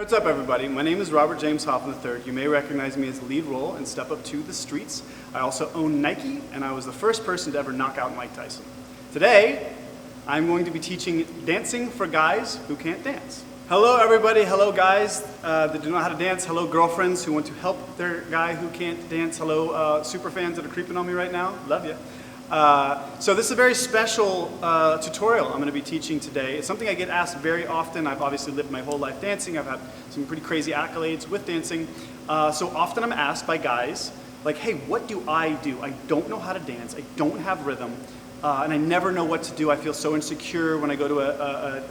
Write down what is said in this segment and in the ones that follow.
What's up, everybody? My name is Robert James Hoffman III. You may recognize me as the lead role in Step Up to the Streets. I also own Nike, and I was the first person to ever knock out Mike Tyson. Today, I'm going to be teaching dancing for guys who can't dance. Hello, everybody. Hello, guys that do not know how to dance. Hello, girlfriends who want to help their guy who can't dance. Hello, super fans that are creeping on me right now. Love you. So this is a very special tutorial I'm going to be teaching today. It's something I get asked very often. I've obviously lived my whole life dancing. I've had some pretty crazy accolades with dancing. So often I'm asked by guys, like, hey, what do? I don't know how to dance. I don't have rhythm. And I never know what to do. I feel so insecure when I go to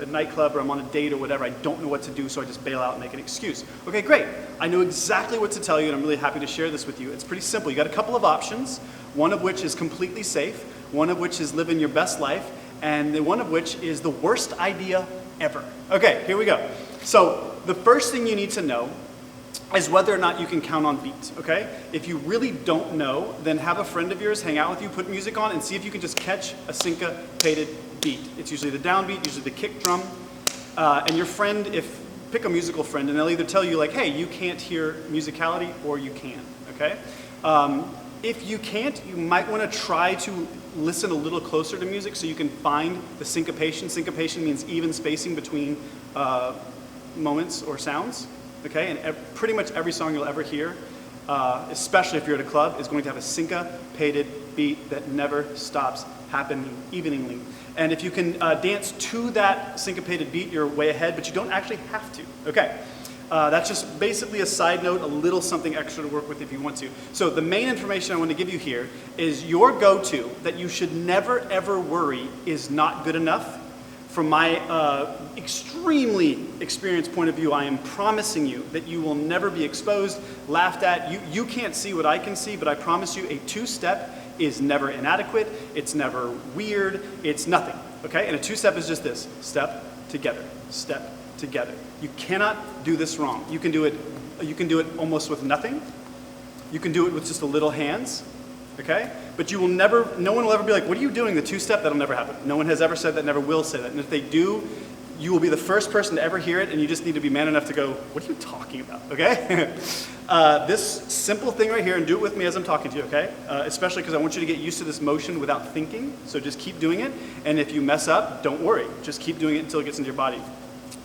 a nightclub or I'm on a date or whatever. I don't know what to do, so I just bail out and make an excuse. Okay, great. I know exactly what to tell you, and I'm really happy to share this with you. It's pretty simple. You got a couple of options, one of which is completely safe, one of which is living your best life, and one of which is the worst idea ever. Okay, here we go. So the first thing you need to know is whether or not you can count on beats, okay? If you really don't know, then have a friend of yours hang out with you, put music on, and see if you can just catch a syncopated beat. It's usually the downbeat, usually the kick drum. And your friend, pick a musical friend, and they'll either tell you like, hey, you can't hear musicality, or you can, okay? If you can't, you might want to try to listen a little closer to music so you can find the syncopation. Syncopation means even spacing between moments or sounds. Okay, and pretty much every song you'll ever hear, especially if you're at a club, is going to have a syncopated beat that never stops happening evenly. And if you can dance to that syncopated beat, you're way ahead, but you don't actually have to. Okay, that's just basically a side note, a little something extra to work with if you want to. So the main information I want to give you here is your go-to that you should never ever worry is not good enough. From my extremely experienced point of view, I am promising you that you will never be exposed, laughed at. You can't see what I can see, but I promise you a two-step is never inadequate, it's never weird, it's nothing, okay? And a two-step is just this: step together, step together. You cannot do this wrong. You can do it almost with nothing. You can do it with just a little hands. Okay? But you will never, no one will ever be like, what are you doing, the two-step? That'll never happen. No one has ever said that, never will say that. And if they do, you will be the first person to ever hear it, and you just need to be man enough to go, what are you talking about, okay? This simple thing right here, and do it with me as I'm talking to you, okay? Especially because I want you to get used to this motion without thinking, so just keep doing it. And if you mess up, don't worry. Just keep doing it until it gets into your body.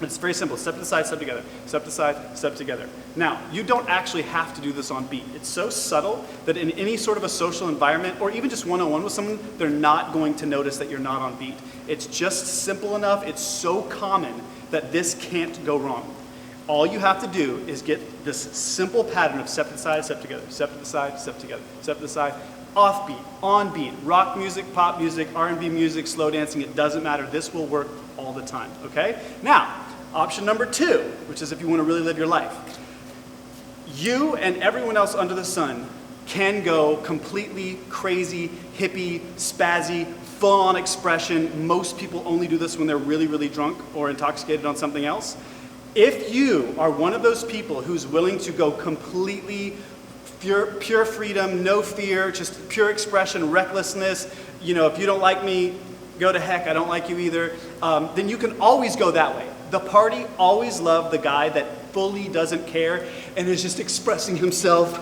It's very simple. Step to the side, step together. Step to the side, step together. Now, you don't actually have to do this on beat. It's so subtle that in any sort of a social environment, or even just one-on-one with someone, they're not going to notice that you're not on beat. It's just simple enough. It's so common that this can't go wrong. All you have to do is get this simple pattern of step to the side, step together, step to the side, step together, step to the side, off beat, on beat, rock music, pop music, R&B music, slow dancing, it doesn't matter. This will work all the time, okay? Now, option number two, which is if you want to really live your life. You and everyone else under the sun can go completely crazy, hippie, spazzy, full-on expression. Most people only do this when they're really, really drunk or intoxicated on something else. If you are one of those people who's willing to go completely pure freedom, no fear, just pure expression, recklessness, you know, if you don't like me, go to heck, I don't like you either, then you can always go that way. The party always loved the guy that fully doesn't care and is just expressing himself.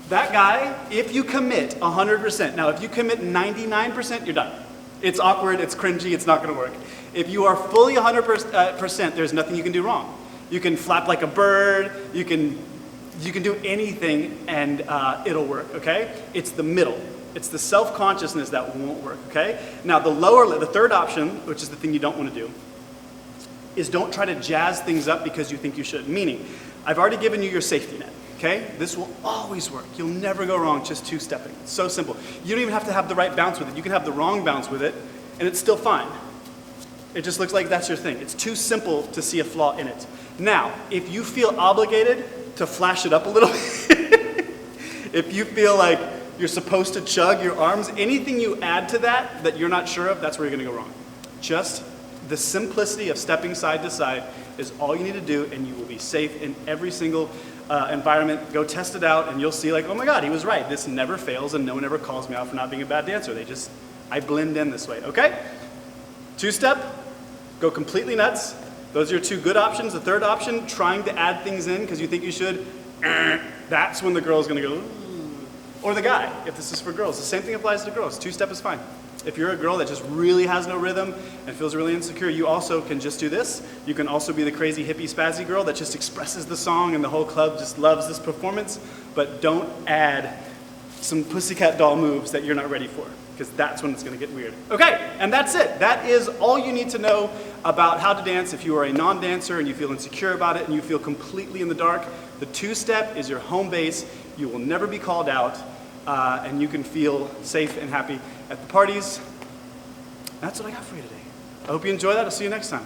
That guy, if you commit 100%, now if you commit 99%, you're done. It's awkward, it's cringy, it's not gonna work. If you are fully 100%, there's nothing you can do wrong. You can flap like a bird, you can do anything and it'll work, okay? It's the middle. It's the self-consciousness that won't work, okay? Now the third option, which is the thing you don't want to do, is don't try to jazz things up because you think you should. Meaning, I've already given you your safety net, okay? This will always work. You'll never go wrong just two-stepping. It's so simple. You don't even have to have the right bounce with it. You can have the wrong bounce with it, and it's still fine. It just looks like that's your thing. It's too simple to see a flaw in it. Now, if you feel obligated to flash it up a little bit, if you feel like you're supposed to chug your arms, anything you add to that you're not sure of, that's where you're gonna go wrong. Just the simplicity of stepping side to side is all you need to do, and you will be safe in every single environment. Go test it out, and you'll see like, oh my God, he was right. This never fails, and no one ever calls me out for not being a bad dancer. I blend in this way, okay? Two-step, go completely nuts, Those are your two good options. The third option, trying to add things in because you think you should, that's when the girl's gonna go, ooh. Or the guy, if this is for girls. The same thing applies to girls. Two-step is fine. If you're a girl that just really has no rhythm and feels really insecure, you also can just do this. You can also be the crazy hippie spazzy girl that just expresses the song and the whole club just loves this performance, but don't add some pussycat doll moves that you're not ready for, because that's when it's gonna get weird. Okay, and that's it. That is all you need to know about how to dance if you are a non-dancer and you feel insecure about it and you feel completely in the dark. The two-step is your home base. You will never be called out, and you can feel safe and happy at the parties. That's what I got for you today. I hope you enjoy that. I'll see you next time.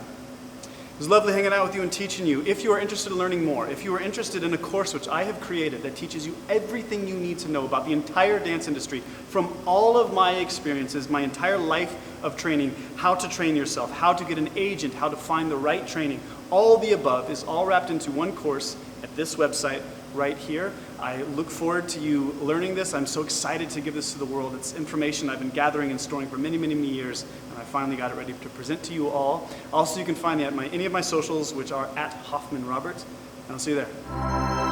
It was lovely hanging out with you and teaching you. If you are interested in learning more, if you are interested in a course which I have created that teaches you everything you need to know about the entire dance industry, from all of my experiences, my entire life of training, how to train yourself, how to get an agent, how to find the right training, all the above is all wrapped into one course at this website right here. I look forward to you learning this. I'm so excited to give this to the world. It's information I've been gathering and storing for many, many, many years, and I finally got it ready to present to you all. Also, you can find me at any of my socials, which are at Hoffman Robert, and I'll see you there.